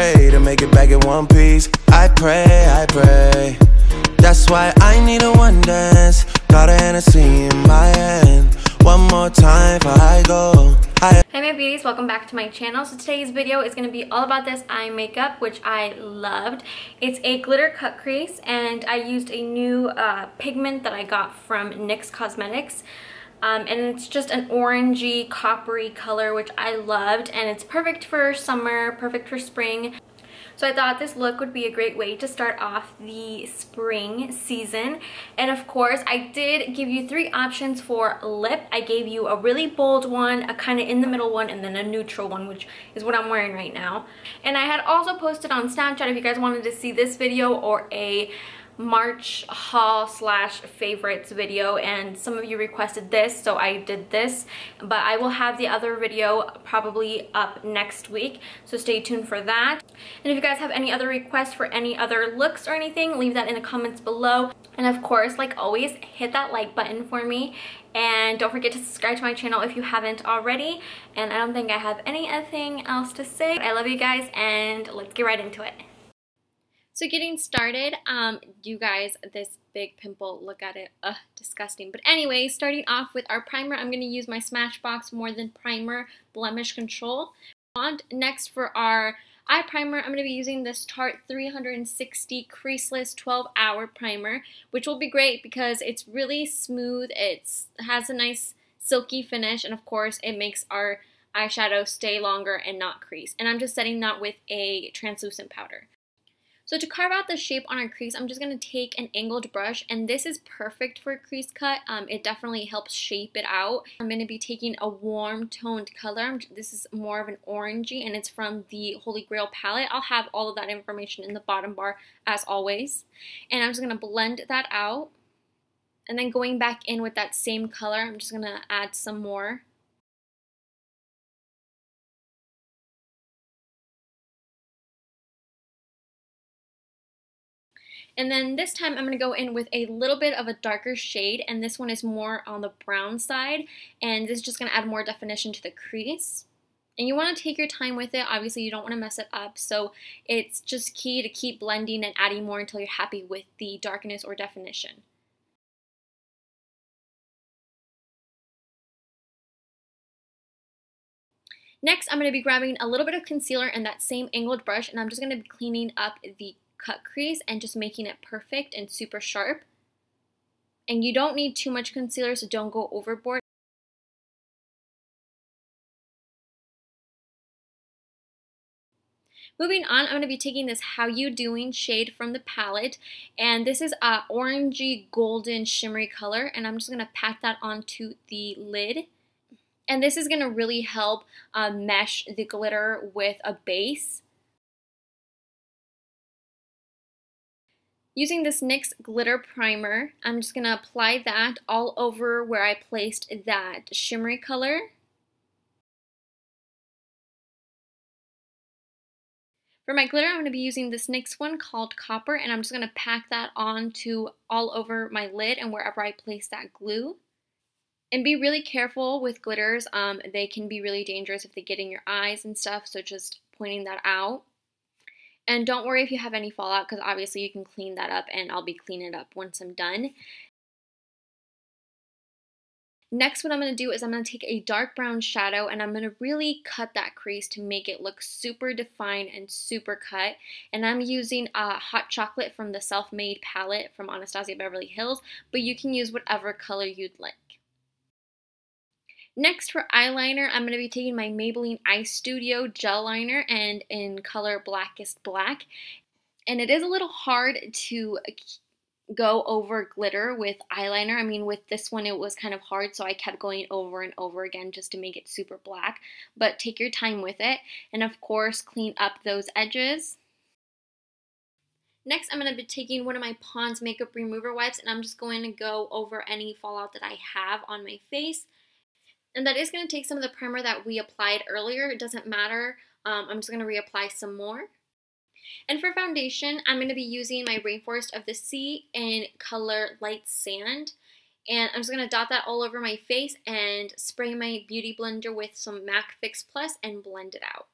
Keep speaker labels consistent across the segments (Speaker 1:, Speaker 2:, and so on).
Speaker 1: pray to make it back in one piece. I pray. That's why I need a one dance. Got a Hennessy in my hand. One more time before I go.
Speaker 2: Hey my beauties, welcome back to my channel. So today's video is going to be all about this eye makeup, which I loved. It's a glitter cut crease, and I used a new pigment that I got from NYX Cosmetics. And it's just an orangey, coppery color, which I loved, and it's perfect for summer, perfect for spring. So I thought this look would be a great way to start off the spring season. And of course, I did give you 3 options for lip. I gave you a really bold one, a kind of in the middle one, and then a neutral one, which is what I'm wearing right now. And I had also posted on Snapchat if you guys wanted to see this video or a March haul slash favorites video, and some of you requested this, so I did this, but I will have the other video probably up next week, so stay tuned for that. And if you guys have any other requests for any other looks or anything, leave that in the comments below. And of course, like always, hit that like button for me, and don't forget to subscribe to my channel if you haven't already. And I don't think I have anything else to say. I love you guys, and let's get right into it. So getting started, you guys, this big pimple, look at it, ugh, disgusting. But anyway, starting off with our primer, I'm going to use my Smashbox More Than Primer Blemish Control. Next for our eye primer, I'm going to be using this Tarte 360 Creaseless 12-Hour Primer, which will be great because it's really smooth, it has a nice silky finish, and of course it makes our eyeshadow stay longer and not crease. And I'm just setting that with a translucent powder. So to carve out the shape on our crease, I'm just going to take an angled brush, and this is perfect for a crease cut. It definitely helps shape it out. I'm going to be taking a warm toned color. This is more of an orangey, and it's from the Holy Grail palette. I'll have all of that information in the bottom bar as always. And I'm just going to blend that out. And then going back in with that same color, I'm just going to add some more. And then this time I'm going to go in with a little bit of a darker shade, and this one is more on the brown side, and this is just going to add more definition to the crease. And you want to take your time with it. Obviously you don't want to mess it up, so it's just key to keep blending and adding more until you're happy with the darkness or definition. Next, I'm going to be grabbing a little bit of concealer and that same angled brush, and I'm just going to be cleaning up the cut crease and just making it perfect and super sharp. And you don't need too much concealer, so don't go overboard. Moving on, I'm going to be taking this How You Doing shade from the palette, and this is a orangey golden shimmery color, and I'm just going to pat that onto the lid. And this is going to really help mesh the glitter with a base. Using this NYX glitter primer, I'm just going to apply that all over where I placed that shimmery color. For my glitter, I'm going to be using this NYX one called Copper, and I'm just going to pack that onto all over my lid and wherever I place that glue. And be really careful with glitters. They can be really dangerous if they get in your eyes and stuff, so just pointing that out. And don't worry if you have any fallout, because obviously you can clean that up, and I'll be cleaning it up once I'm done. Next, what I'm going to do is I'm going to take a dark brown shadow, and I'm going to really cut that crease to make it look super defined and super cut. And I'm using Hot Chocolate from the Self-Made palette from Anastasia Beverly Hills, but you can use whatever color you'd like. Next, for eyeliner, I'm going to be taking my Maybelline Eye Studio gel liner, and in color Blackest Black. And it is a little hard to go over glitter with eyeliner. I mean, with this one it was kind of hard, so I kept going over and over again just to make it super black. But take your time with it, and of course clean up those edges. Next, I'm going to be taking one of my Pond's makeup remover wipes, and I'm just going to go over any fallout that I have on my face. And that is going to take some of the primer that we applied earlier. It doesn't matter. I'm just going to reapply some more. And for foundation, I'm going to be using my Rainforest of the Sea in color Light Sand. And I'm just going to dot that all over my face and spray my beauty blender with some MAC Fix Plus and blend it out.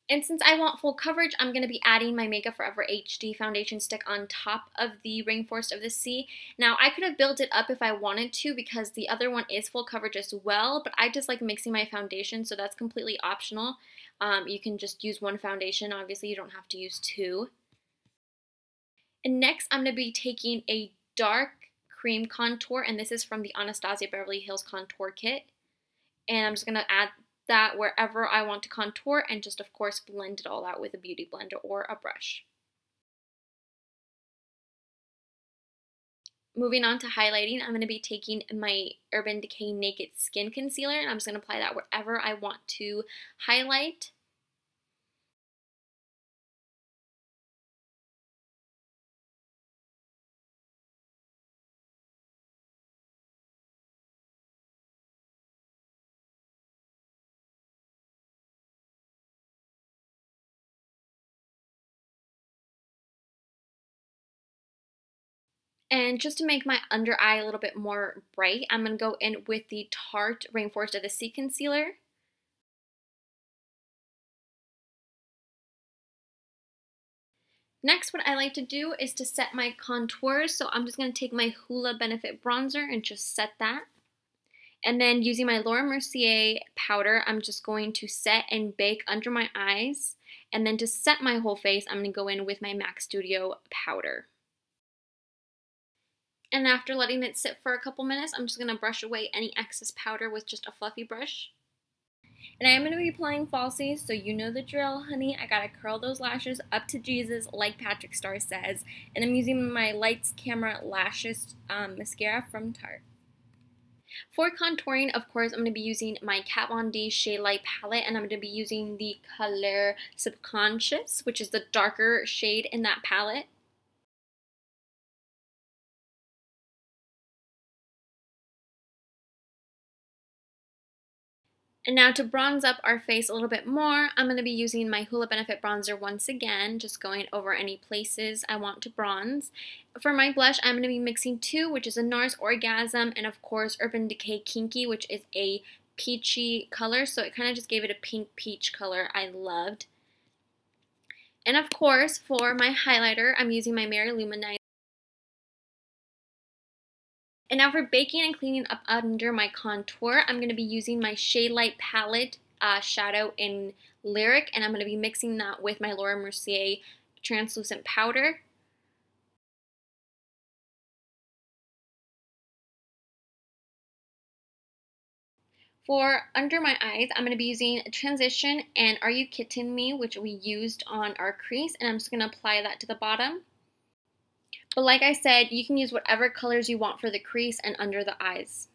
Speaker 2: And since I want full coverage, I'm going to be adding my Makeup Forever HD foundation stick on top of the Rainforest of the Sea. Now, I could have built it up if I wanted to because the other one is full coverage as well, but I just like mixing my foundation, so that's completely optional. You can just use one foundation. Obviously, you don't have to use two. And next, I'm going to be taking a dark cream contour, and this is from the Anastasia Beverly Hills Contour Kit. And I'm just going to add that wherever I want to contour and just, of course, blend it all out with a beauty blender or a brush. Moving on to highlighting, I'm going to be taking my Urban Decay Naked Skin Concealer, and I'm just going to apply that wherever I want to highlight. And just to make my under eye a little bit more bright, I'm going to go in with the Tarte Rainforest of the Sea Concealer. Next, what I like to do is to set my contours. So I'm just going to take my Hoola Benefit Bronzer and just set that. And then using my Laura Mercier powder, I'm just going to set and bake under my eyes. And then to set my whole face, I'm going to go in with my MAC Studio powder. And after letting it sit for a couple minutes, I'm just going to brush away any excess powder with just a fluffy brush. And I am going to be applying falsies, so you know the drill, honey. I got to curl those lashes up to Jesus, like Patrick Star says. And I'm using my Lights Camera Lashes mascara from Tarte. For contouring, of course, I'm going to be using my Kat Von D Shade Light palette, and I'm going to be using the color Subconscious, which is the darker shade in that palette. And now to bronze up our face a little bit more, I'm going to be using my Hoola Benefit Bronzer once again, just going over any places I want to bronze. For my blush, I'm going to be mixing two, which is a NARS Orgasm, and of course Urban Decay Kinky, which is a peachy color, so it kind of just gave it a pink peach color I loved. And of course, for my highlighter, I'm using my Mary Luminizer. And now for baking and cleaning up under my contour, I'm going to be using my Shade Light palette shadow in Lyric, and I'm going to be mixing that with my Laura Mercier translucent powder. For under my eyes, I'm going to be using Transition and Are You Kitten Me, which we used on our crease, and I'm just going to apply that to the bottom. But like I said, you can use whatever colors you want for the crease and under the eyes.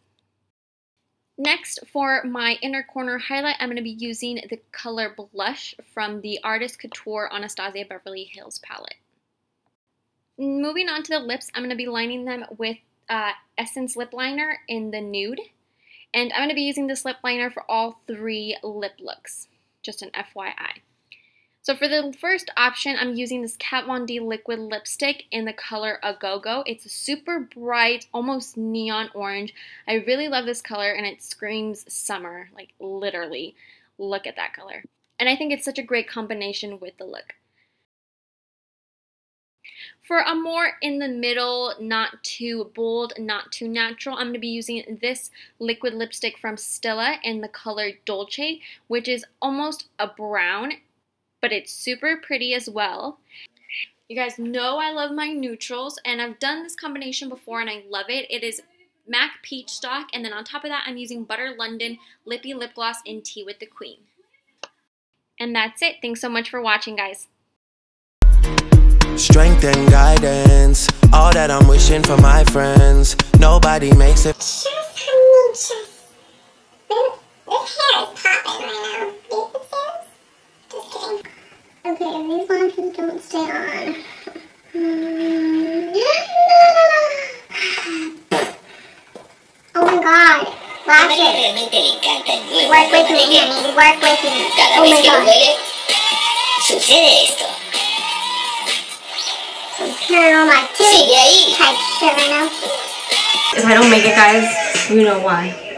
Speaker 2: Next, for my inner corner highlight, I'm going to be using the color Blush from the Artist Couture Anastasia Beverly Hills palette. Moving on to the lips, I'm going to be lining them with Essence Lip Liner in the nude. And I'm going to be using this lip liner for all three lip looks, just an FYI. So for the first option, I'm using this Kat Von D liquid lipstick in the color A Go-Go. It's a super bright, almost neon orange. I really love this color, and it screams summer, like literally. Look at that color. And I think it's such a great combination with the look. For a more in the middle, not too bold, not too natural, I'm going to be using this liquid lipstick from Stila in the color Dolce, which is almost a brown, but it's super pretty as well. You guys know I love my neutrals, and I've done this combination before and I love it. It is MAC Peach Stock, and then on top of that, I'm using Butter London Lippy Lip Gloss in Tea with the Queen. And that's it. Thanks so much for watching, guys.
Speaker 1: Strength and guidance, all that I'm wishing for my friends. Nobody makes it.
Speaker 3: This hair is popping right now. Just kidding. Okay, these lashes don't stay on. Oh my god. Lashes. Work with me, honey. Work with me. Oh my god. Sucede esto. I'm tearing all my teeth type shit right now.
Speaker 4: If I don't make it, guys, you know why.